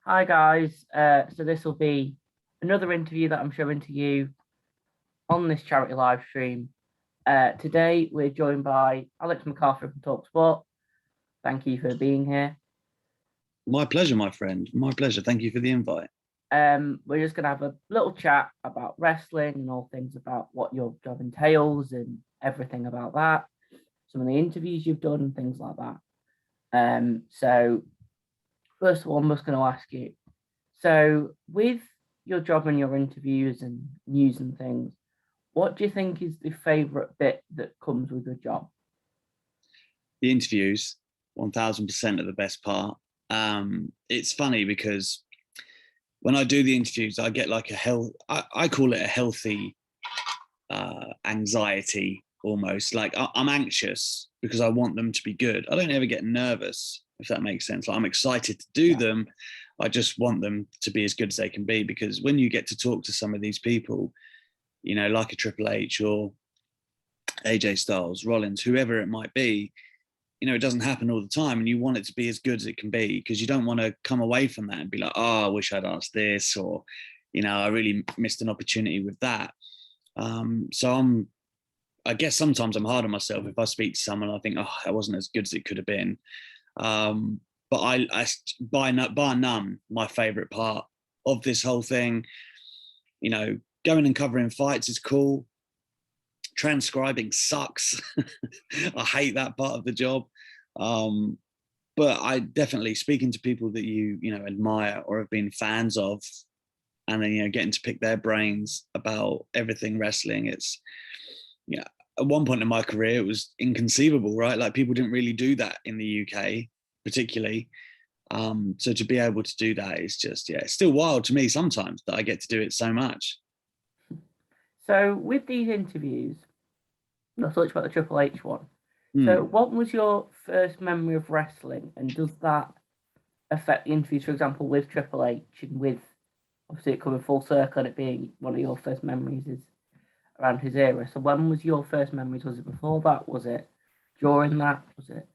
Hi guys. So this will be another interview that I'm showing to you on this charity live stream. Today we're joined by Alex Maccarthey from TalkSport. Thank you for being here. My pleasure, my friend. My pleasure. Thank you for the invite. We're just gonna have a little chat about wrestling and all things about what your job entails and everything about that. Some of the interviews you've done and things like that. So first of all, I'm just going to ask you. So with your job and your interviews and news and things, what do you think is the favourite bit that comes with the job? The interviews, 1000% are the best part. It's funny because when I do the interviews, I get like I call it a healthy anxiety almost. Like I'm anxious because I want them to be good. I don't ever get nervous, if that makes sense. Like I'm excited to do them. I just want them to be as good as they can be, because when you get to talk to some of these people, you know, like a Triple H or AJ Styles, Rollins, whoever it might be, you know, it doesn't happen all the time, and you want it to be as good as it can be, because you don't want to come away from that and be like, oh, I wish I'd asked this, or, you know, I really missed an opportunity with that. I guess sometimes I'm hard on myself if I speak to someone, I think, oh, that wasn't as good as it could have been. But by none, my favorite part of this whole thing, you know, going and covering fights is cool. Transcribing sucks. I hate that part of the job. But I definitely, speaking to people that you know, admire or have been fans of, and then, you know, getting to pick their brains about everything wrestling. It's, you know, at one point in my career, it was inconceivable, right? Like people didn't really do that in the UK, particularly. So to be able to do that is just, yeah, it's still wild to me sometimes that I get to do it so much. So with these interviews, let's talk about the Triple H one. So what was your first memory of wrestling, and does that affect the interviews, for example, with Triple H, and with obviously it coming full circle and it being one of your first memories is around his era? So when was your first memories? Was it before that? Was it during that? Was it?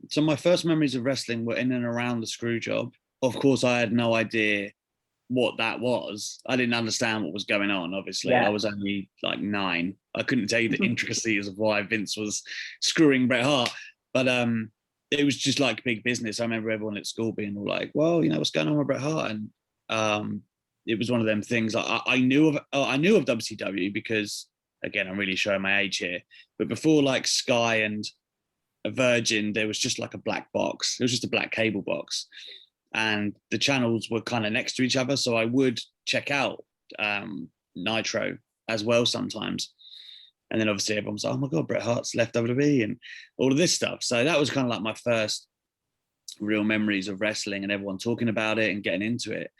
So my first memories of wrestling were in and around the screw job. Of course, I had no idea what that was. I didn't understand what was going on, obviously. I was only like 9. I couldn't tell you the intricacies of why Vince was screwing Bret Hart, but it was just like big business. I remember everyone at school being all like, well, you know, what's going on with Bret Hart? And it was one of them things. I knew of WCW because, again, I'm really showing my age here, but before like Sky and Virgin, there was just like a black box. It was just a black cable box, and the channels were kind of next to each other. So I would check out Nitro as well sometimes. And then obviously everyone was like, oh my God, Bret Hart's left WWE and all of this stuff. So that was kind of like my first real memories of wrestling and everyone talking about it and getting into it.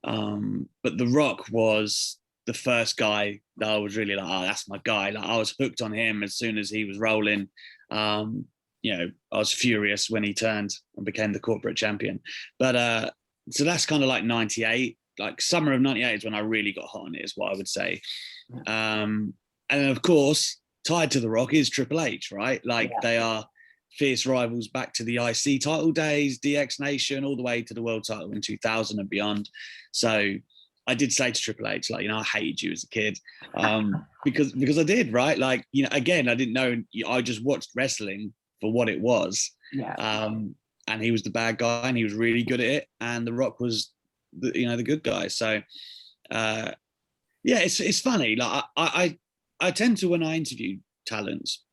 But The Rock was the first guy that I was really like, oh, that's my guy. Like I was hooked on him as soon as he was rolling. You know, I was furious when he turned and became the corporate champion. But so that's kind of like 98, like summer of 98 is when I really got hot on it, is what I would say. And then of course, tied to The Rock is Triple H, right? Like they are fierce rivals back to the IC title days, DX Nation, all the way to the world title in 2000 and beyond. So I did say to Triple H, like, you know, I hated you as a kid, because I did, right? Like, you know, again, I didn't know. I just watched wrestling for what it was. And he was the bad guy, and he was really good at it. And The Rock was, the good guy. So, yeah, it's funny. Like I tend to, when I interview talents,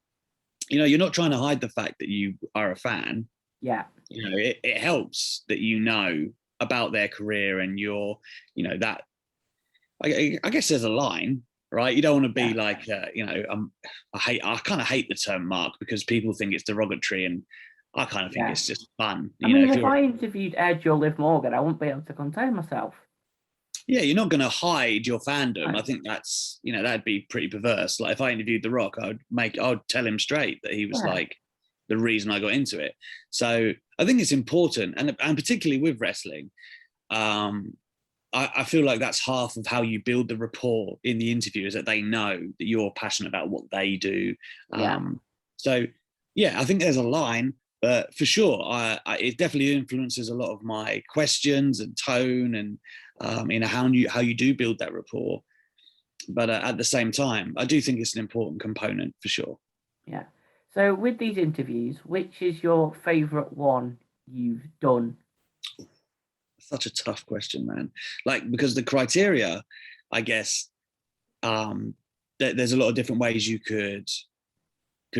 you know, you're not trying to hide the fact that you are a fan. Yeah. You know, it helps that you know about their career, and you're, you know, that I guess there's a line, right? You don't want to be like, you know, I kind of hate the term mark, because people think it's derogatory, and I kind of think it's just fun. I mean, if I interviewed Edge or Liv Morgan, I wouldn't be able to contain myself. Yeah, you're not going to hide your fandom. I think that's, you know, that'd be pretty perverse. Like if I interviewed The Rock, I'd tell him straight that he was like the reason I got into it. So I think it's important, and particularly with wrestling, I feel like that's half of how you build the rapport in the interview, is that they know that you're passionate about what they do. So yeah, I think there's a line. But for sure, it definitely influences a lot of my questions and tone, and how you do build that rapport. But at the same time, I do think it's an important component for sure. Yeah. So with these interviews, which is your favorite one you've done? Such a tough question, man. Like, because the criteria, I guess, there's a lot of different ways you could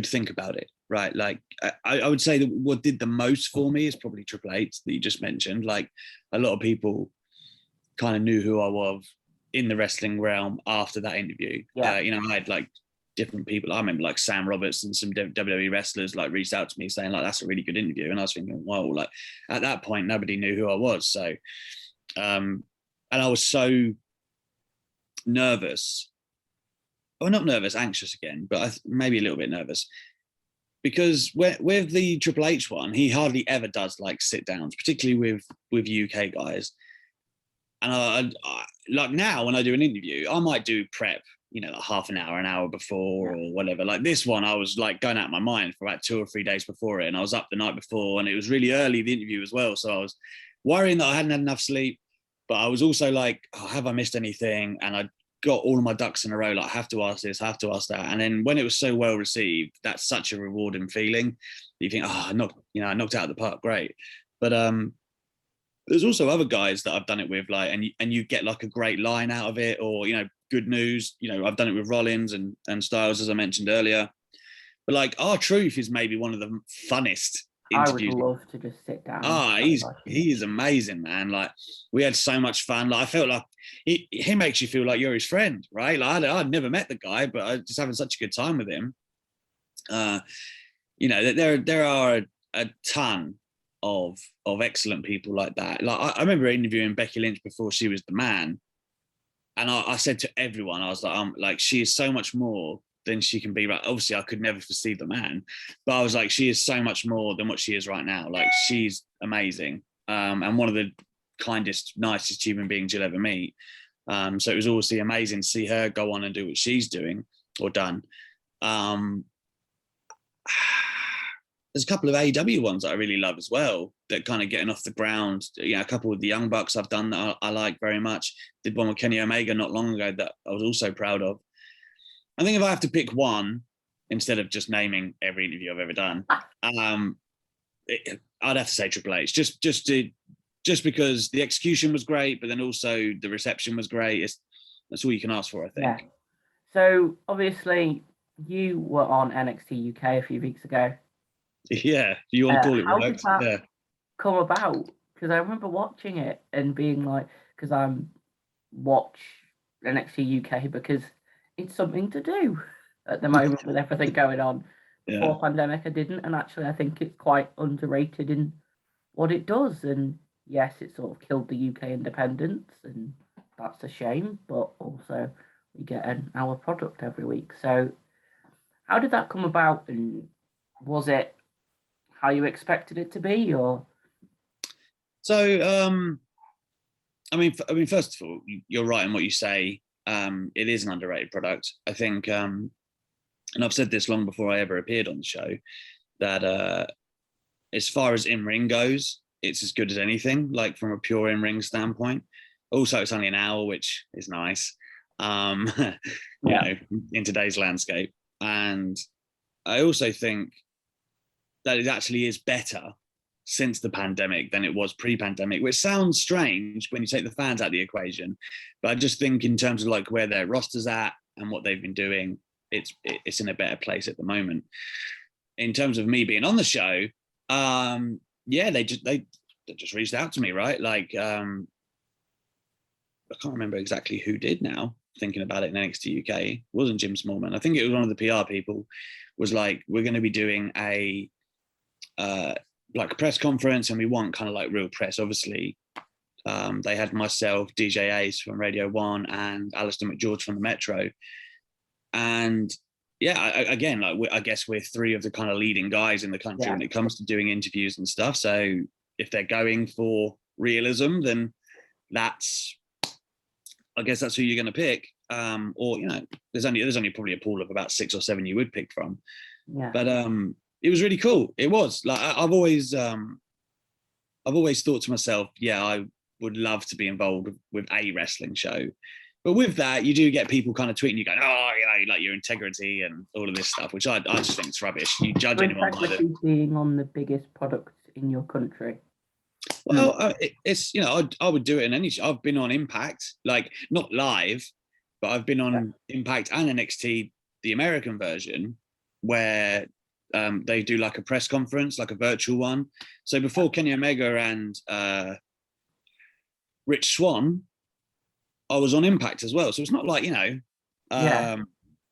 think about it, right? Like, I would say that what did the most for me is probably Triple H that you just mentioned. Like, a lot of people kind of knew who I was in the wrestling realm after that interview. Yeah. I had like different people. I remember like Sam Roberts and some WWE wrestlers like reached out to me saying like, that's a really good interview. And I was thinking, well, like at that point, nobody knew who I was. So, and I was so nervous. Well, not nervous, anxious again, but maybe a little bit nervous. Because with the Triple H one, he hardly ever does like sit downs, particularly with UK guys. And I like now when I do an interview, I might do prep, like half an hour before or whatever. Like this one, I was like going out of my mind for about 2 or 3 days before it. And I was up the night before, and it was really early, the interview as well. So I was worrying that I hadn't had enough sleep, but I was also like, oh, have I missed anything? And I got all of my ducks in a row. Like, I have to ask this, I have to ask that. And then when it was so well received, that's such a rewarding feeling. You think, oh, I knocked out of the park. Great. But, there's also other guys that I've done it with, like, and you get like a great line out of it, or good news. I've done it with Rollins and Styles, as I mentioned earlier. But like R-Truth is maybe one of the funnest interviews. I would love to just sit down. He is amazing, man. Like, we had so much fun. Like, I felt like he makes you feel like you're his friend, right? Like, I'd never met the guy, but I was just having such a good time with him. There are a ton of excellent people like that. Like, I remember interviewing Becky Lynch before she was the man, and I said to everyone, I was like, she is so much more than she can be. Right? Obviously, I could never foresee the man, but I was like, she is so much more than what she is right now. Like, she's amazing, and one of the kindest, nicest human beings you'll ever meet. So it was obviously amazing to see her go on and do what she's doing or done. There's a couple of AEW ones that I really love as well, that kind of getting off the ground. A couple with the Young Bucks I've done that I like very much. Did one with Kenny Omega not long ago that I was also proud of. I think if I have to pick one, instead of just naming every interview I've ever done, I'd have to say Triple H. Just because the execution was great, but then also the reception was great. That's all you can ask for, I think. Yeah. So obviously you were on NXT UK a few weeks ago. Yeah, you want to call it how relaxed? did that come about? Because I remember watching it and being like, because I watch NXT UK because it's something to do at the moment with everything going on. Before pandemic, I didn't, and actually I think it's quite underrated in what it does. And yes, it sort of killed the UK independence, and that's a shame. But also, we get an hour product every week. So, how did that come about? And was it how you expected it to be, or? So, I mean, first of all, you're right in what you say. It is an underrated product. I think, and I've said this long before I ever appeared on the show, that as far as in-ring goes, it's as good as anything, like from a pure in-ring standpoint. Also, it's only an hour, which is nice, in today's landscape. And I also think that it actually is better since the pandemic than it was pre-pandemic, which sounds strange when you take the fans out of the equation. But I just think in terms of like where their roster's at and what they've been doing, it's in a better place at the moment. In terms of me being on the show, they just reached out to me, right? Like, I can't remember exactly who did now, thinking about it in NXT UK. It wasn't Jim Smallman. I think it was one of the PR people, was like, we're going to be doing a press conference, and we want kind of like real press. Obviously, they had myself, DJ Ace from Radio 1, and Alistair McGeorge from the Metro. And I guess we're three of the kind of leading guys in the country when it comes to doing interviews and stuff. So if they're going for realism, then I guess that's who you're going to pick. Or there's only probably a pool of about 6 or 7 you would pick from. Yeah. But it was really cool. It was like I've always thought to myself, yeah, I would love to be involved with a wrestling show. But with that, you do get people kind of tweeting you going, oh, you know, like your integrity and all of this stuff, which I just think is rubbish. You judge anyone by the being on the biggest product in your country. Well, it's, you know, I would do it in any show. I've been on Impact, like not live, but I've been on Impact and NXT, the American version, where they do like a press conference, like a virtual one. So before Kenny Omega and Rich Swann, I was on Impact as well. So it's not like, you know,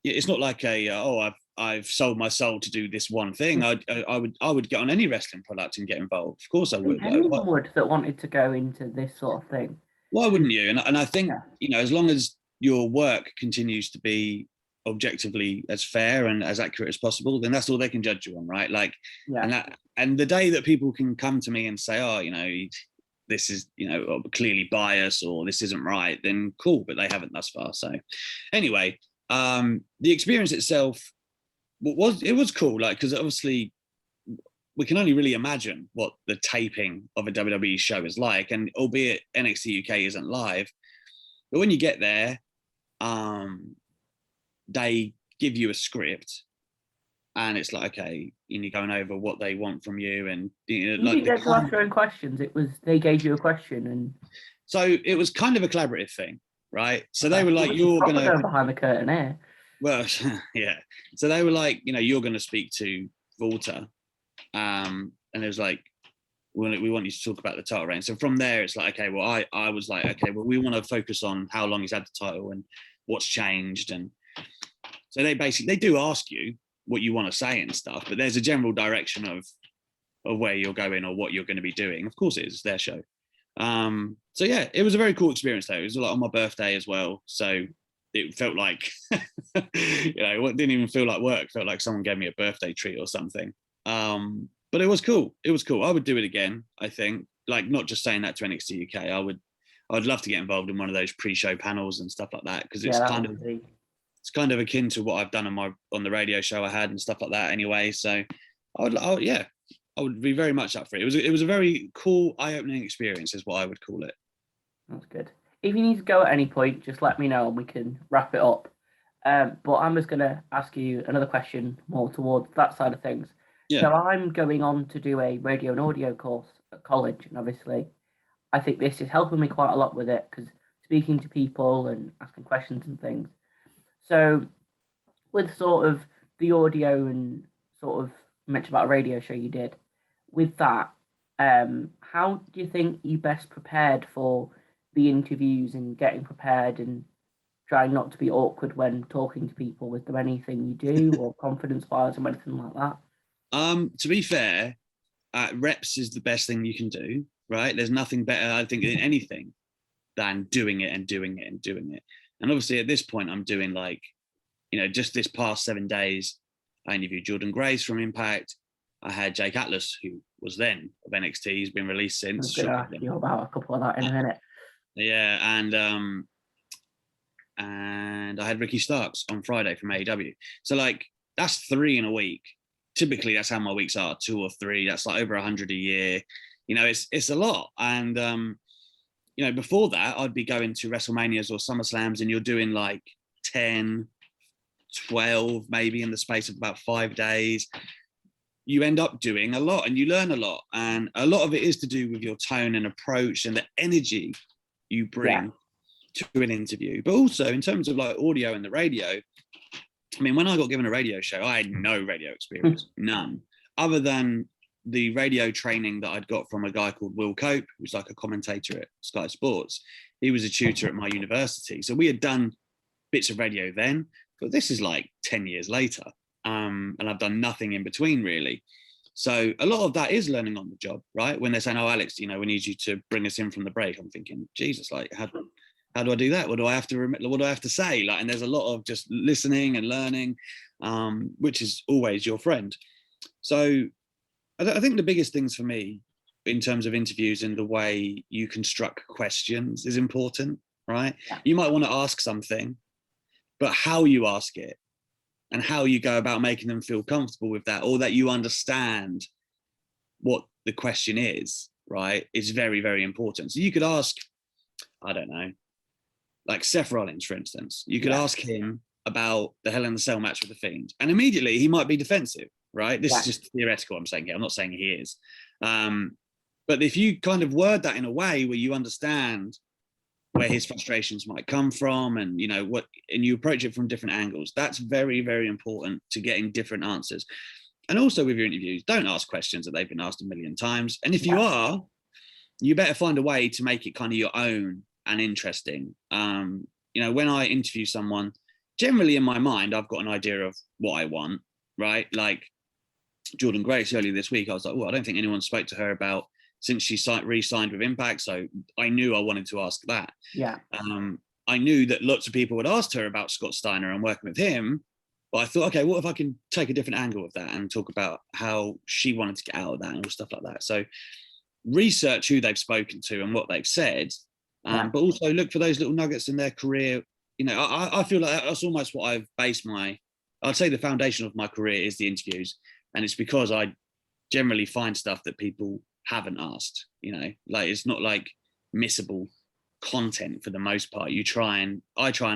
it's not like I've sold my soul to do this one thing. I would get on any wrestling product and get involved. Of course I would. Anyone would that wanted to go into this sort of thing. Why wouldn't you? And I think, you know, as long as your work continues to be objectively as fair and as accurate as possible, then that's all they can judge you on, right? Like, and the day that people can come to me and say, oh, you know, this is, you know, clearly biased or this isn't right, then cool, but they haven't thus far. So anyway, the experience itself was cool, like, because obviously we can only really imagine what the taping of a WWE show is like, and albeit NXT UK isn't live, but when you get there, they give you a script and it's like, okay, you're going over what they want from you, and you know, didn't get to ask your own questions. It was, they gave you a question, and so it was kind of a collaborative thing, right? So they were like, you're gonna go behind the curtain here. Well, yeah. So they were like, you know, you're gonna speak to Walter, and it was like, we want you to talk about the title reign. So from there, it's like, okay, well, I was like, okay, well, we want to focus on how long he's had the title and what's changed, and so they do ask you what you want to say and stuff, but there's a general direction of where you're going or what you're going to be doing. Of course, it is their show. So yeah, it was a very cool experience though. It was a lot on my birthday as well, so it felt like, you know, it didn't even feel like work. It felt like someone gave me a birthday treat or something. But it was cool. It was cool. I would do it again, I think. Like, not just saying that to NXT UK. I'd love to get involved in one of those pre-show panels and stuff like that, because it's kind of akin to what I've done on the radio show I had and stuff like that anyway. So I would be very much up for it. It was a very cool, eye-opening experience is what I would call it. That's good. If you need to go at any point, just let me know and we can wrap it up. But I'm just going to ask you another question more towards that side of things. Yeah. So I'm going on to do a radio and audio course at college, and obviously I think this is helping me quite a lot with it, because speaking to people and asking questions and things. So with sort of the audio and sort of mentioned about a radio show you did, with that, how do you think you best prepared for the interviews and getting prepared and trying not to be awkward when talking to people? Was there anything you do or confidence-wise or anything like that? To be fair, reps is the best thing you can do, right? There's nothing better, I think, in anything than doing it and doing it and doing it. And obviously at this point, I'm doing, like, you know, just this past 7 days, I interviewed Jordan Grace from Impact. I had Jake Atlas, who was then of NXT. He's been released since. I'm going to ask you about a couple of that in a minute. Yeah, and I had Ricky Starks on Friday from AEW. So, like, that's 3 in a week. Typically, that's how my weeks are, 2 or 3. That's like over 100 a year. You know, it's a lot. And, you know, before that, I'd be going to WrestleManias or SummerSlams, and you're doing like 10, 12, maybe in the space of about 5 days. You end up doing a lot and you learn a lot. And a lot of it is to do with your tone and approach and the energy you bring to an interview. But also in terms of like audio and the radio, I mean, when I got given a radio show, I had no radio experience, none, other than the radio training that I'd got from a guy called Will Cope, who's like a commentator at Sky Sports. He was a tutor at my university. So we had done bits of radio then, but this is like 10 years later. And I've done nothing in between, really. So a lot of that is learning on the job, right? When they're saying, oh, Alex, you know, we need you to bring us in from the break. I'm thinking, Jesus, like, how do I do that? What do I have to say? Like, and there's a lot of just listening and learning, which is always your friend. So I think the biggest things for me in terms of interviews and the way you construct questions is important, right? You might want to ask something, but how you ask it and how you go about making them feel comfortable with that, or that you understand what the question is, right, is very, very important. So you could ask, I don't know, like Seth Rollins, for instance. You could ask him about the Hell in the Cell match with The Fiend, and immediately he might be defensive, right? This is just theoretical, I'm saying here. I'm not saying he is. But if you kind of word that in a way where you understand where his frustrations might come from, and and you approach it from different angles, that's very, very important to getting different answers. And also with your interviews, don't ask questions that they've been asked a million times. And if you are, you better find a way to make it kind of your own and interesting. When I interview someone, generally in my mind, I've got an idea of what I want, right? Like Jordan Grace earlier this week, I was like, I don't think anyone spoke to her about since she re-signed with Impact. So I knew I wanted to ask that. Yeah. I knew that lots of people had asked her about Scott Steiner and working with him. But I thought, okay, what if I can take a different angle of that and talk about how she wanted to get out of that and all stuff like that. So research who they've spoken to and what they've said, but also look for those little nuggets in their career. I feel like that's almost what I've based I'd say the foundation of my career is the interviews. And it's because I generally find stuff that people haven't asked, like it's not like missable content for the most part. I try and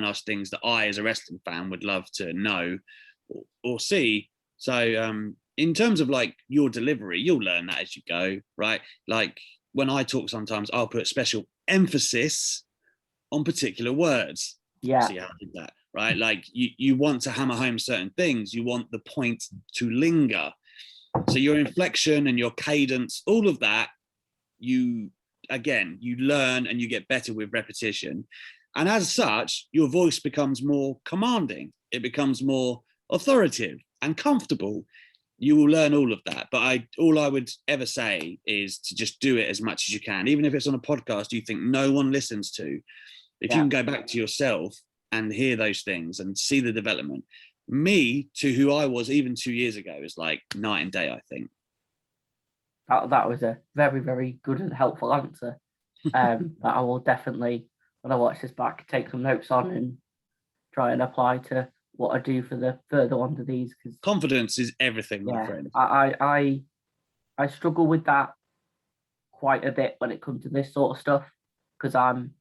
ask things that I, as a wrestling fan, would love to know or see. So in terms of like your delivery, you'll learn that as you go, right? Like when I talk, sometimes I'll put special emphasis on particular words. Yeah. See how I did that, right? Like you want to hammer home certain things. You want the point to linger. So your inflection and your cadence, all of that, you learn and you get better with repetition. And as such, your voice becomes more commanding. It becomes more authoritative and comfortable. You will learn all of that. But all I would ever say is to just do it as much as you can. Even if it's on a podcast you think no one listens to, if you can go back to yourself and hear those things and see the development. Me to who I was even 2 years ago is like night and day, I think. That was a very, very good and helpful answer. That I will definitely, when I watch this back, take some notes on and try and apply to what I do for the further ones of these. Because confidence is everything, my friend. I struggle with that quite a bit when it comes to this sort of stuff, because I'm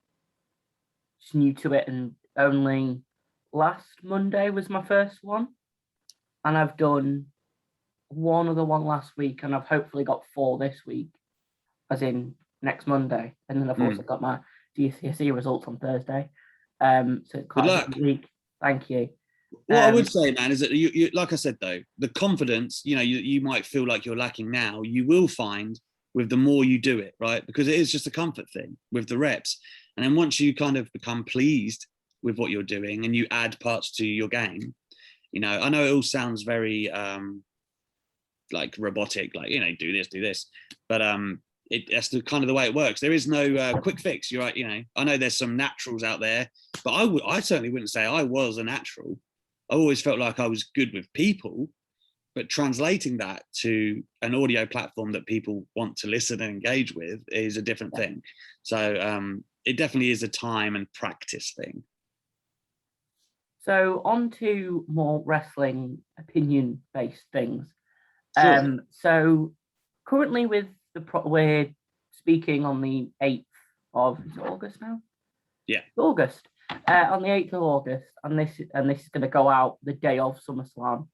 just new to it, and only last Monday was my first one, and I've done one other one last week, and I've hopefully got 4 this week, as in next Monday, and then I've also got my GCSE results on Thursday. So it's quite a good week. Thank you. What I would say, man, is that you like I said though, the confidence, you might feel like you're lacking now, you will find with the more you do it, right? Because it is just a comfort thing with the reps. And then once you kind of become pleased with what you're doing and you add parts to your game, I know it all sounds very like robotic, like, do this, but that's the kind of the way it works. There is no quick fix. You're right. I know there's some naturals out there, but I certainly wouldn't say I was a natural. I always felt like I was good with people, but translating that to an audio platform that people want to listen and engage with is a different thing. So it definitely is a time and practice thing. So on to more wrestling opinion-based things. Sure. So currently with we're speaking on the 8th of August now? Yeah. August. On the 8th of August, and this is going to go out the day of SummerSlam,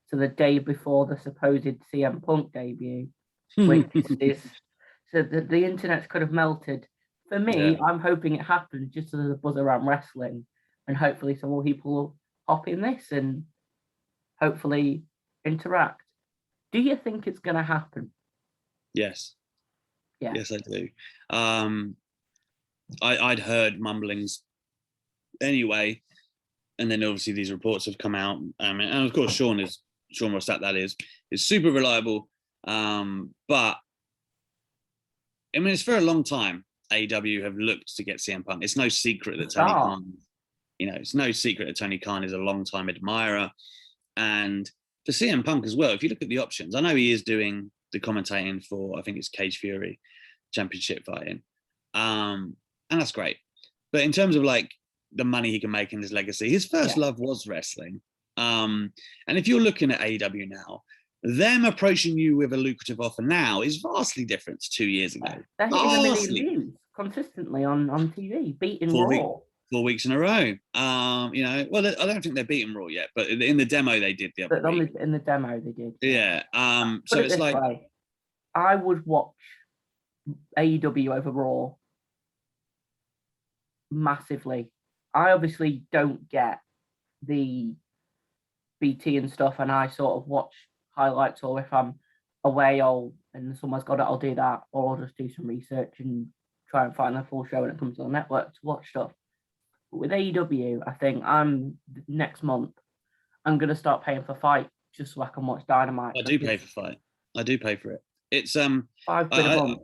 so the day before the supposed CM Punk debut, which is, so the internet's could have melted. For me, I'm hoping it happens just so there's a buzz around wrestling, and hopefully some more people will hop in this and hopefully interact. Do you think it's going to happen? Yes. Yeah. Yes, I do. I'd heard mumblings anyway, and then obviously these reports have come out, and of course Sean Rossat, that is super reliable. But I mean, it's for a long time AEW have looked to get CM Punk. It's no secret that Tony Khan, it's no secret that Tony Khan is a long-time admirer, and for CM Punk as well. If you look at the options, I know he is doing the commentating for, I think it's Cage Fury championship fighting, and that's great. But in terms of like the money he can make in his legacy, his first love was wrestling. And if you're looking at AEW now, them approaching you with a lucrative offer now is vastly different to 2 years ago. They're hitting a million views consistently on TV, beating Raw. 4 weeks in a row. You know, well, I don't think they're beating Raw yet, but in the demo they did the other week. In the demo they did. Yeah. So it's like, way, I would watch AEW over Raw massively. I obviously don't get the BT and stuff, and I sort of watch highlights, or if I'm away and someone's got it, I'll do that, or I'll just do some research and try and find the full show when it comes to the network to watch stuff. But with AEW, I think next month I'm gonna start paying for Fight just so I can watch Dynamite. I do pay for Fight. I do pay for it. It's £5 a month.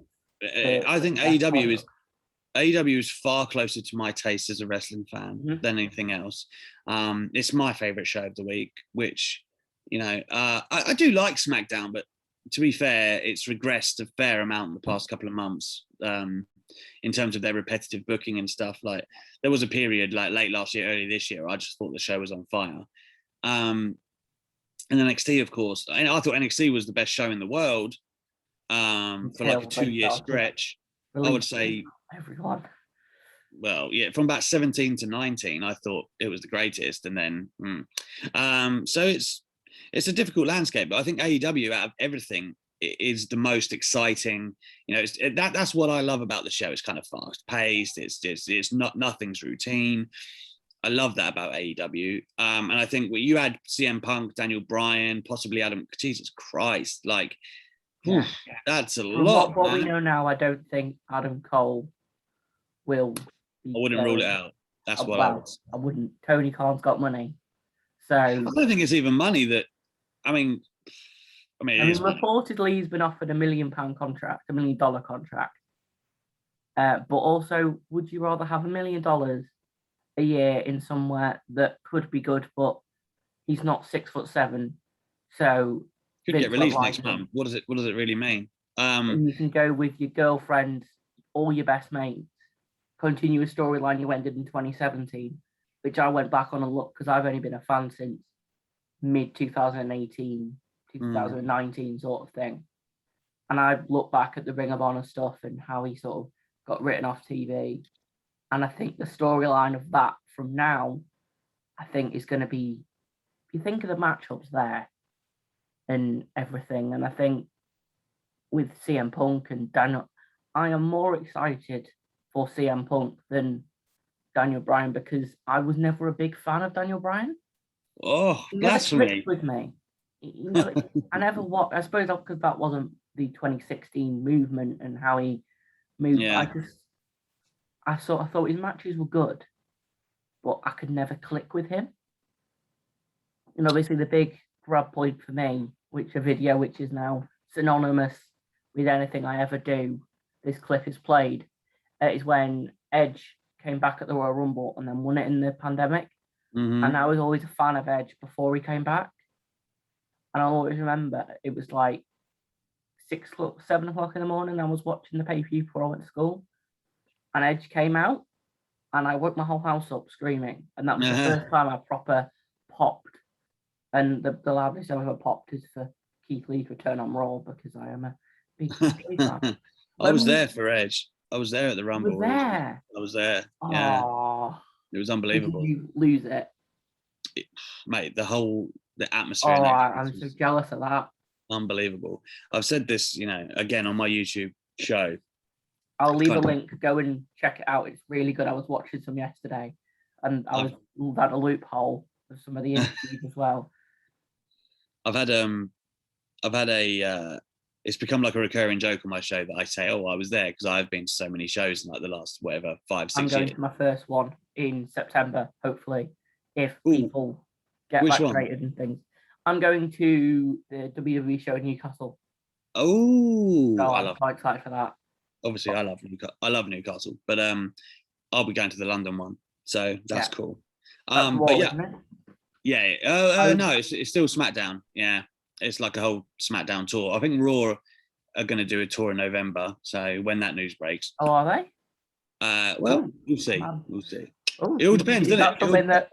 I think AEW is far closer to my taste as a wrestling fan than anything else. It's my favorite show of the week, which, you know, I do like SmackDown, but to be fair, it's regressed a fair amount in the past couple of months in terms of their repetitive booking and stuff. Like, there was a period like late last year, early this year, I just thought the show was on fire. And NXT, of course, I thought NXT was the best show in the world for like a 2-year stretch. I would say everyone. Well, yeah, from about 17 to 19, I thought it was the greatest, and then so it's a difficult landscape. But I think AEW, out of everything, is the most exciting. You know, that's what I love about the show. It's kind of fast paced. It's not, nothing's routine. I love that about AEW. And I think when you add CM Punk, Daniel Bryan, possibly Adam, Jesus Christ, like, that's a lot. What we know now, I don't think Adam Cole will. I wouldn't rule it out. That's what I wouldn't. Tony Khan's got money, so I don't think it's even money that. I mean, reportedly he's been offered $1 million contract, $1 million contract. But also, would you rather have $1 million a year in somewhere that could be good, but he's not 6'7", so could get released next month? What does it really mean? You can go with your girlfriend, all your best mates, continue a storyline you ended in 2017, which I went back on and looked because I've only been a fan since mid 2018, 2019 sort of thing. And I looked back at the Ring of Honor stuff and how he sort of got written off TV. And I think the storyline of that from now, I think is going to be, if you think of the matchups there and everything, and I think with CM Punk and Daniel, I am more excited for CM Punk than Daniel Bryan because I was never a big fan of Daniel Bryan. Oh, blasphemy! With me, you know, I never watched. I suppose because that wasn't the 2016 movement and how he moved. Yeah. I thought his matches were good, but I could never click with him. And obviously, the big grab point for me, which is now synonymous with anything I ever do, this clip is played, is when Edge came back at the Royal Rumble and then won it in the pandemic. And I was always a fan of Edge before he came back. And I always remember it was like 7 o'clock in the morning. I was watching the pay-per-view before I went to school. And Edge came out and I woke my whole house up screaming. And that was the first time I proper popped. And the loudest I've ever popped is for Keith Lee's return on Raw because I am a big Keith Lee fan. I was there for Edge. I was there at the Rumble. You were there? I was there. Yeah. Oh, it was unbelievable. Did you lose it? Mate, the atmosphere. I'm so jealous of that. Unbelievable. I've said this, you know, again on my YouTube show. I'll leave a link. Go and check it out. It's really good. I was watching some yesterday, and I was at a loophole of some of the interviews as well. I've had a. It's become like a recurring joke on my show that I say, "Oh, I was there," because I've been to so many shows in like the last 5-6 years. I'm going to my first one in September, hopefully, if people get vaccinated and things. I'm going to the WWE show in Newcastle. Oh, so I'm quite excited for that. Obviously, I love Newcastle, but I'll be going to the London one, so that's cool. That's Raw, but yeah, isn't it? No, it's still SmackDown. Yeah, it's like a whole SmackDown tour. I think Raw are going to do a tour in November, so when that news breaks. Oh, are they? Well, we'll see. We'll see. Ooh, it all depends, doesn't it? Something that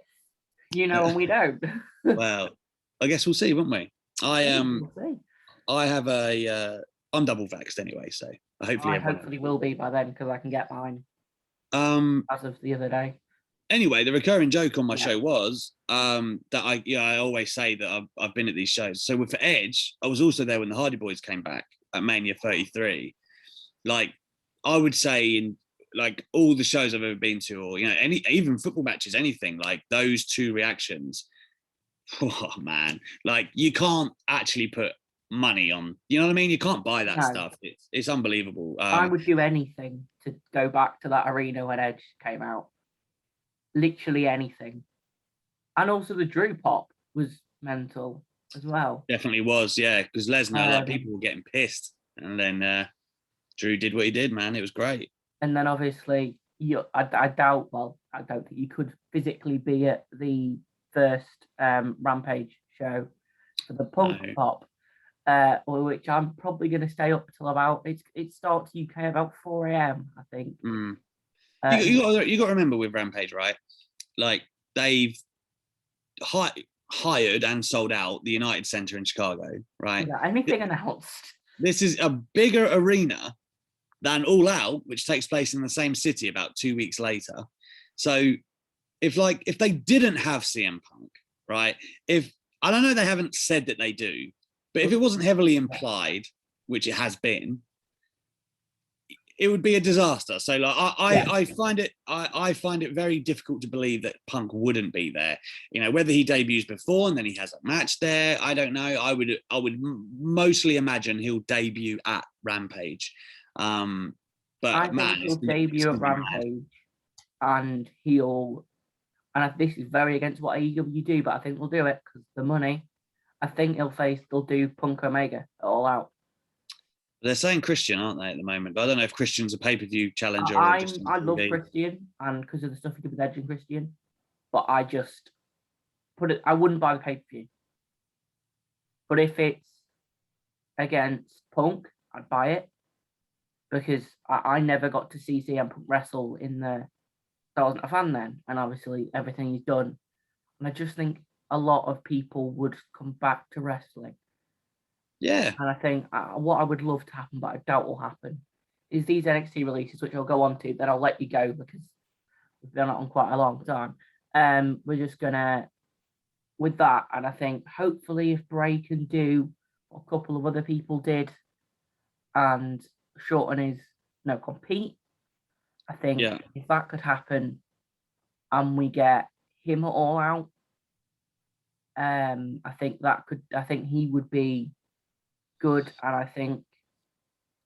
You know, and we don't. Well, I guess we'll see, won't we? We'll see. I have I'm double vaxxed anyway, so hopefully I hopefully will be by then because I can get mine as of the other day. Anyway, the recurring joke on my show was that I always say that I've been at these shows. So for Edge, I was also there when the Hardy Boys came back at Mania 33. Like, I would say in like all the shows I've ever been to, or even football matches, anything, like those two reactions. Oh man, like you can't actually put money on. You know what I mean? You can't buy that stuff. It's unbelievable. I would do anything to go back to that arena when Edge came out. Literally anything. And also the Drew pop was mental as well. Definitely was, yeah, because Lesnar, like people were getting pissed, and then Drew did what he did, man. It was great. And then obviously, I doubt that you could physically be at the first Rampage show for the Punk pop, which I'm probably going to stay up till about, it starts UK about 4 a.m, I think. You got to remember with Rampage, right? Like, they've hired and sold out the United Center in Chicago, right? Yeah, anything announced. This is a bigger arena than All Out, which takes place in the same city about 2 weeks later. So if they didn't have CM Punk, right? I don't know, they haven't said that they do, but if it wasn't heavily implied, which it has been, it would be a disaster. So like I find it very difficult to believe that Punk wouldn't be there. Whether he debuts before and then he has a match there, I don't know. I would mostly imagine he'll debut at Rampage. But I think he'll debut at Rampage, and this is very against what AEW do, but I think they'll do it because the money. I think they'll do Punk Omega All Out. They're saying Christian, aren't they, at the moment? But I don't know if Christian's a pay-per-view challenger. I love Christian, and because of the stuff he did with Edge and Christian, but I just I wouldn't buy the pay-per-view. But if it's against Punk, I'd buy it, because I never got to see CM Punk wrestle I wasn't a fan then, and obviously everything he's done. And I just think a lot of people would come back to wrestling. Yeah. And I think what I would love to happen, but I doubt will happen, is these NXT releases, which I'll go on to, then I'll let you go because we've been on quite a long time. We're just going to, with that, and I think hopefully if Bray can do what a couple of other people did and shorten compete, I think if that could happen and we get him All Out, I think he would be good. And I think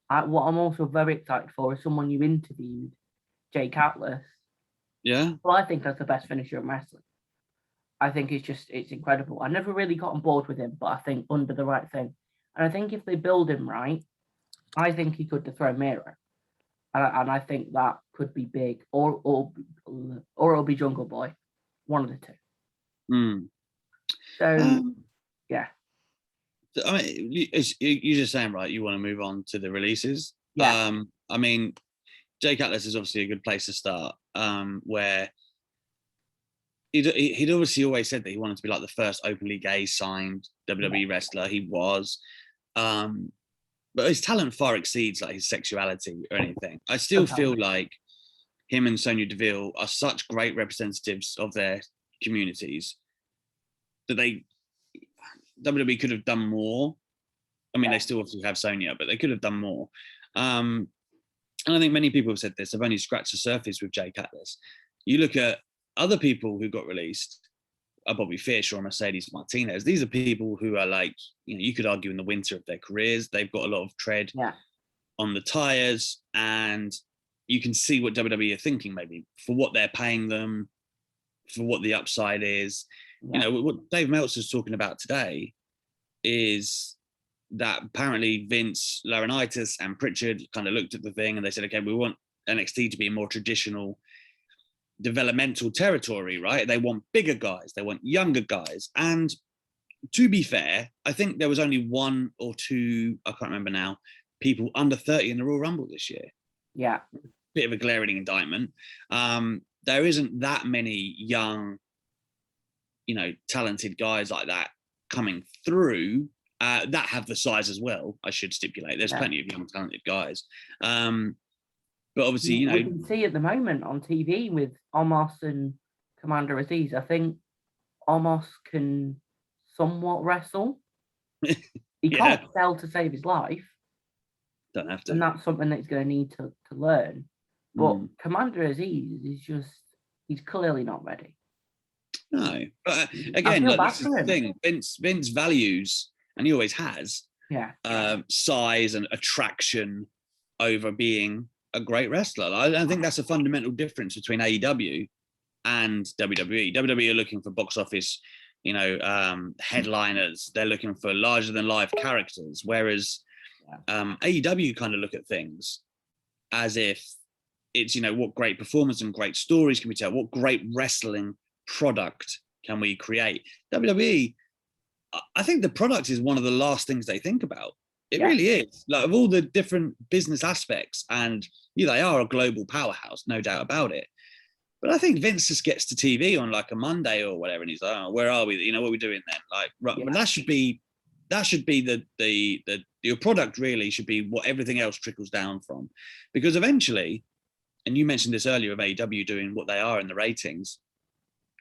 what I'm also very excited for is someone you interviewed, Jake Atlas. Yeah. Well, I think that's the best finisher in wrestling. I think it's incredible. I never really got on board with him, but I think under the right thing. And I think if they build him right, I think he could dethrone Miro. And I think that could be big, or it'll be Jungle Boy, one of the two. So, yeah. I mean, you're just saying, right, you want to move on to the releases. Yeah. I mean, Jake Atlas is obviously a good place to start, where he'd obviously always said that he wanted to be like the first openly gay signed WWE wrestler. He was. But his talent far exceeds like his sexuality or anything. I still feel like him and Sonya Deville are such great representatives of their communities that WWE could have done more. I mean, they still obviously have Sonya, but they could have done more. And I think many people have said this. They've only scratched the surface with Jake Atlas. You look at other people who got released, Bobby Fish or Mercedes Martinez. These are people who are like, you could argue in the winter of their careers. They've got a lot of tread on the tires, and you can see what WWE are thinking, maybe for what they're paying them, for what the upside is. What Dave Meltzer's talking about today is that apparently Vince, Laurinaitis, and Pritchard kind of looked at the thing and they said, okay, we want NXT to be a more traditional developmental territory, right? They want bigger guys, they want younger guys. And to be fair, I think there was only one or two, I can't remember now, people under 30 in the Royal Rumble this year. Yeah. Bit of a glaring indictment. There isn't that many young talented guys like that coming through that have the size as well. I should stipulate there's plenty of young talented guys. But obviously, we can see at the moment on TV with Omos and Commander Aziz, I think Omos can somewhat wrestle. He can't sell to save his life. Don't have to. And that's something that he's going to need to learn. But Commander Aziz is he's clearly not ready. No. But again, this is the thing. Vince values, and he always has, size and attraction over being a great wrestler. I think that's a fundamental difference between AEW and WWE. WWE are looking for box office, headliners. They're looking for larger than life characters, whereas AEW kind of look at things as if it's, what great performance and great stories can we tell? What great wrestling product can we create? WWE, I think the product is one of the last things they think about. It really is. Like, of all the different business aspects, and they are a global powerhouse, no doubt about it. But I think Vince just gets to TV on like a Monday or whatever, and he's like, "Oh, where are we? What are we doing then?" Like, right, but that should be your product. Really should be what everything else trickles down from, because eventually, and you mentioned this earlier of AEW doing what they are in the ratings,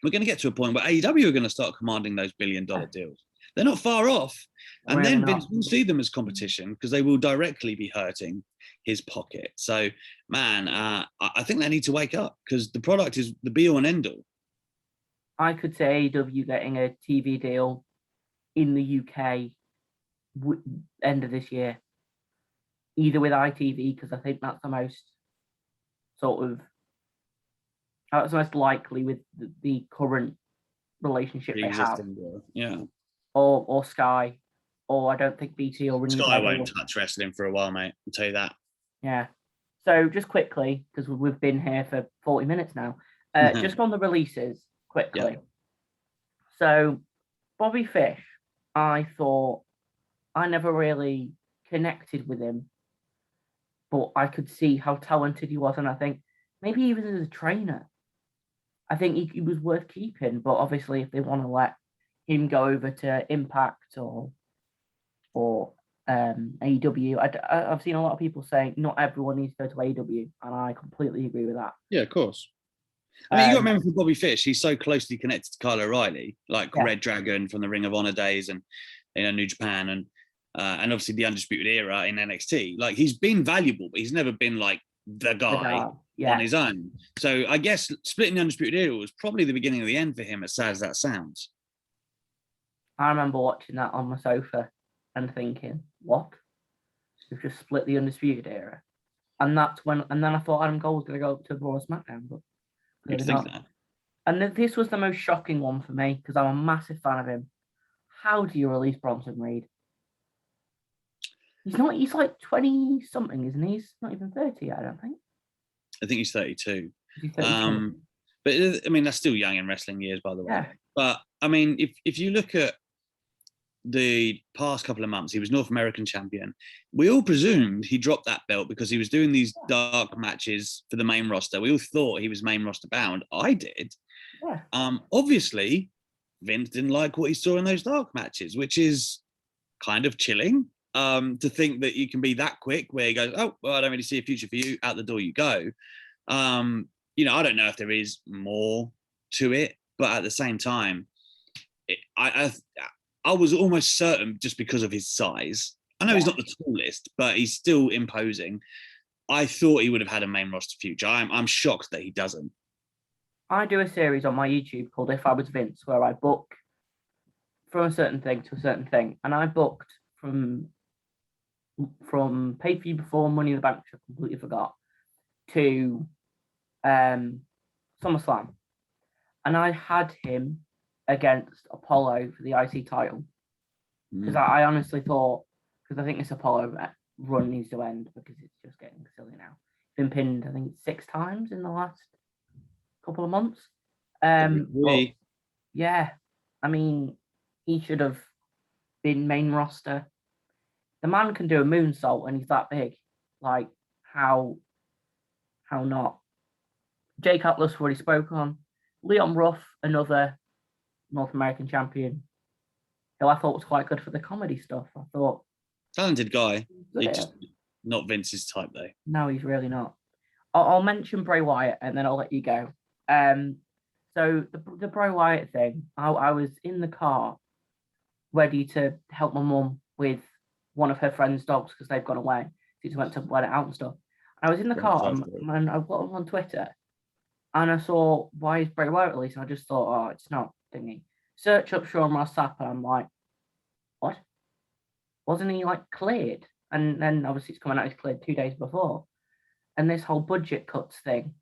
we're going to get to a point where AEW are going to start commanding those billion-dollar deals. They're not far off. And then Vince will see them as competition because they will directly be hurting his pocket. So, man, I think they need to wake up because the product is the be-all and end-all. I could say AEW getting a TV deal in the UK end of this year, either with ITV, because I think that's the most that's most likely with the current relationship they have. Yeah. Or Sky, or I don't think BT or Sky won't touch wrestling for a while, mate. I'll tell you that. Yeah. So just quickly, because we've been here for 40 minutes now, just on the releases, quickly. Yeah. So Bobby Fish, I thought I never really connected with him, but I could see how talented he was, and I think maybe even as a trainer, I think he was worth keeping. But obviously, if they want to let him go over to Impact or AEW. I've seen a lot of people saying not everyone needs to go to AEW, and I completely agree with that. Yeah, of course. I mean, you got to remember for Bobby Fish, he's so closely connected to Kyle O'Reilly, like Red Dragon from the Ring of Honor days and New Japan, and obviously the Undisputed Era in NXT. Like, he's been valuable, but he's never been like the guy on his own. So I guess splitting the Undisputed Era was probably the beginning of the end for him, as sad as that sounds. I remember watching that on my sofa and thinking, what? We've just split the Undisputed Era. And that's when, and then I thought Adam Cole was going to go up to Raw SmackDown, but you'd think that. And this was the most shocking one for me because I'm a massive fan of him. How do you release Bronson Reed? He's like 20 something, isn't he? He's not even 30 yet, I don't think. I think he's 32. Is he 32? But I mean, that's still young in wrestling years, by the way. Yeah. But I mean, if you look at the past couple of months, he was North American champion. We all presumed he dropped that belt because he was doing these dark matches for the main roster. We all thought he was main roster bound. I did. Yeah. Obviously, Vince didn't like what he saw in those dark matches, which is kind of chilling. To think that you can be that quick where he goes, oh, well, I don't really see a future for you. Out the door you go. I don't know if there is more to it, but at the same time, I was almost certain just because of his size. I know he's not the tallest, but he's still imposing. I thought he would have had a main roster future. I'm shocked that he doesn't. I do a series on my YouTube called If I Was Vince, where I book from a certain thing to a certain thing. And I booked from Pay-Per-View before Money in the Bank, which I completely forgot, to SummerSlam. And I had him against Apollo for the IC title. Because I honestly thought, because I think this Apollo run needs to end because it's just getting silly now. Been pinned, I think, 6 times in the last couple of months. But, yeah, I mean, he should have been main roster. The man can do a moonsault and he's that big. Like, how not? Jake Atlas already spoke on. Leon Ruff, another North American champion, who I thought was quite good for the comedy stuff. I thought talented guy. good Just not Vince's type though. No, he's really not. I'll mention Bray Wyatt and then I'll let you go. So the Bray Wyatt thing, I was in the car ready to help my mum with one of her friend's dogs because they've gone away. She just went to let it out and stuff. And I was in the car and I got on Twitter and I saw, why is Bray Wyatt released? And I just thought, oh, it's not thingy. Search up Sean Ross Sapp and I'm like, what? Wasn't he like cleared? And then obviously it's coming out, he's cleared 2 days before. And this whole budget cuts thing,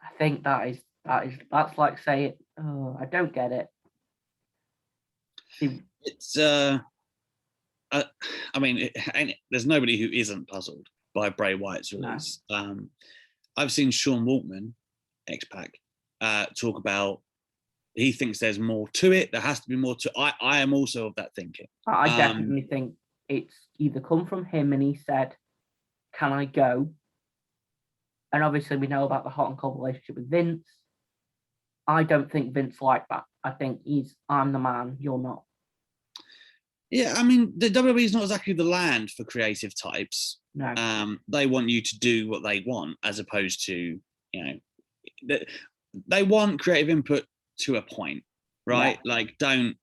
I think that's like saying, oh, I don't get it. It's I mean, there's nobody who isn't puzzled by Bray Wyatt's release. No. I've seen Sean Waltman, X-Pac, talk about he thinks there's more to it. There has to be more to. I am also of that thinking. I definitely think it's either come from him and he said, "Can I go?" And obviously we know about the hot and cold relationship with Vince. I don't think Vince liked that. I think I'm the man, you're not. Yeah, I mean, the WWE is not exactly the land for creative types. No. They want you to do what they want, as opposed to, they want creative input to a point, right? Yeah. Like, don't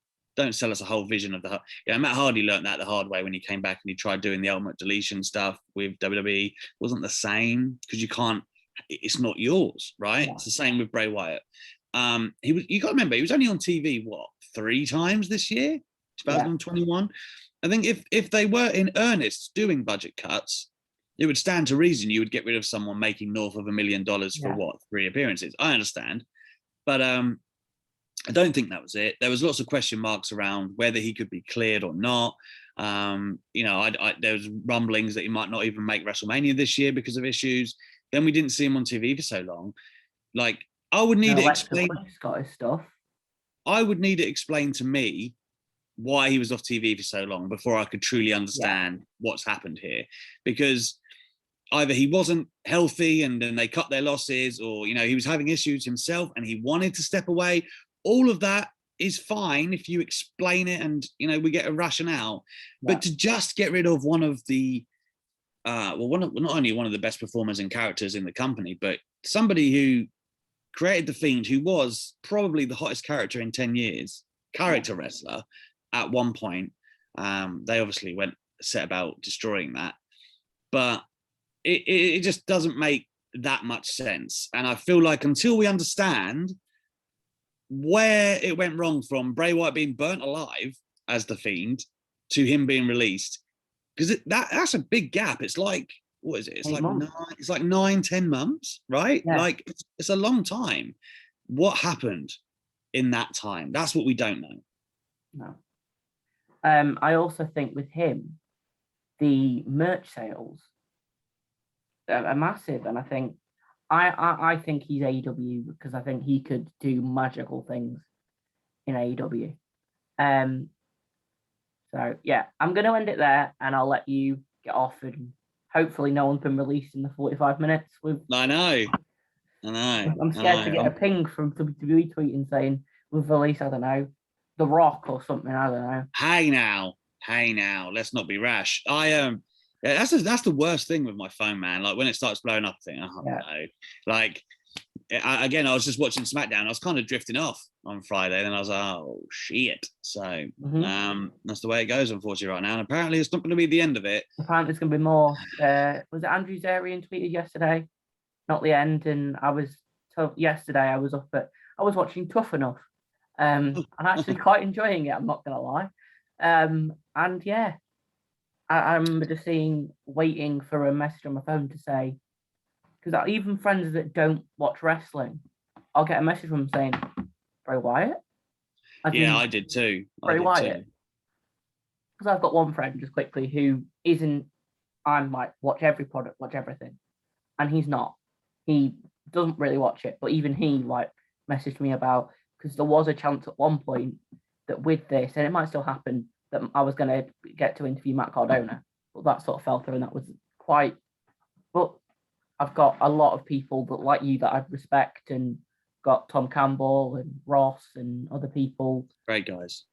sell us a whole vision of the. Matt Hardy learned that the hard way when he came back and he tried doing the Ultimate Deletion stuff with WWE. It wasn't the same because you can't. It's not yours, right? Yeah. It's the same with Bray Wyatt. You got to remember, he was only on TV 3 times this year, 2021. Yeah. I think if they were in earnest doing budget cuts, it would stand to reason you would get rid of someone making north of $1 million for 3 appearances. I understand, but I don't think that was it. There was lots of question marks around whether he could be cleared or not. There was rumblings that he might not even make WrestleMania this year because of issues. Then we didn't see him on TV for so long. Like, I would need to explain. Got his stuff. I would need it explained to me why he was off TV for so long before I could truly understand what's happened here. Because either he wasn't healthy and then they cut their losses, or he was having issues himself and he wanted to step away. All of that is fine if you explain it and we get a rationale. But to just get rid of one of the not only one of the best performers and characters in the company, but somebody who created The Fiend, who was probably the hottest character in 10 years, character wrestler at one point. They obviously set about destroying that, but it just doesn't make that much sense. And I feel like until we understand where it went wrong, from Bray Wyatt being burnt alive as The Fiend to him being released, because that's a big gap. It's like, what is it? It's 8 months. It's like 9-10 months, right? Yeah. Like it's a long time. What happened in that time? That's what we don't know. No. I also think with him, the merch sales are massive, and I think I think he's AEW because I think he could do magical things in AEW. So yeah, I'm going to end it there, and I'll let you get off, and hopefully no one's been released in the 45 minutes. I know. I'm scared to get a ping from WWE tweeting saying we've released, I don't know, The Rock or something. I don't know. Hey now, let's not be rash. That's the worst thing with my phone, man. Like when it starts blowing up, I think, no. Like I was just watching SmackDown. I was kind of drifting off on Friday, and then I was like, oh shit. So that's the way it goes, unfortunately, right now. And apparently, it's not going to be the end of it. Apparently, it's going to be more. Was it Andrew Zarian tweeted yesterday? Not the end. And I was yesterday. I was watching Tough Enough. I'm actually quite enjoying it. I'm not going to lie. And yeah, I remember just waiting for a message on my phone to say, because even friends that don't watch wrestling, I'll get a message from them saying, Bray Wyatt? I did too. Bray Wyatt? Because I've got one friend, just quickly, who isn't, I'm like, watch every product, watch everything. And he's not. He doesn't really watch it, but even he messaged me about, because there was a chance at one point that with this, and it might still happen, that I was going to get to interview Matt Cardona, but that sort of fell through, and that was quite. But I've got a lot of people that like you that I respect, and got Tom Campbell and Ross and other people. Great guys.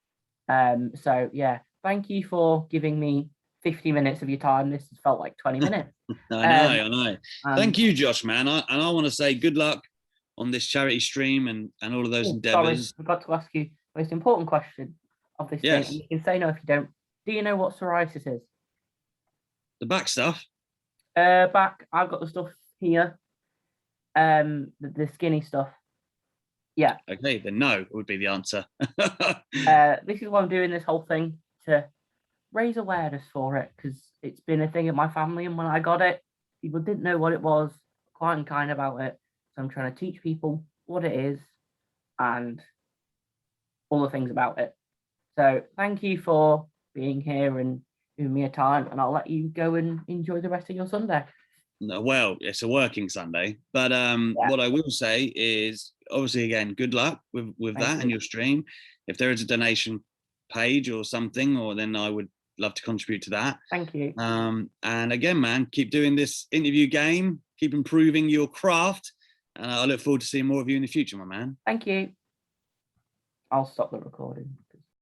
So yeah, thank you for giving me 50 minutes of your time. This has felt like 20 minutes. I know. Thank you, Josh, man. And I want to say good luck on this charity stream and all of those endeavors. Sorry, I forgot to ask you the most important question of this thing. And you can say no if you don't. Do you know what psoriasis is? The back stuff? Back, I've got the stuff here. The skinny stuff. Yeah. Okay, then no would be the answer. This is why I'm doing this whole thing, to raise awareness for it, because it's been a thing in my family, and when I got it, people didn't know what it was, quite unkind about it. So I'm trying to teach people what it is and all the things about it. So thank you for being here and giving me a time, and I'll let you go and enjoy the rest of your Sunday. No, well, it's a working Sunday, but what I will say is, obviously, again, good luck with that and your stream. If there is a donation page or something, or then I would love to contribute to that. Thank you. And again, man, keep doing this interview game, keep improving your craft, and I look forward to seeing more of you in the future, my man. Thank you. I'll stop the recording.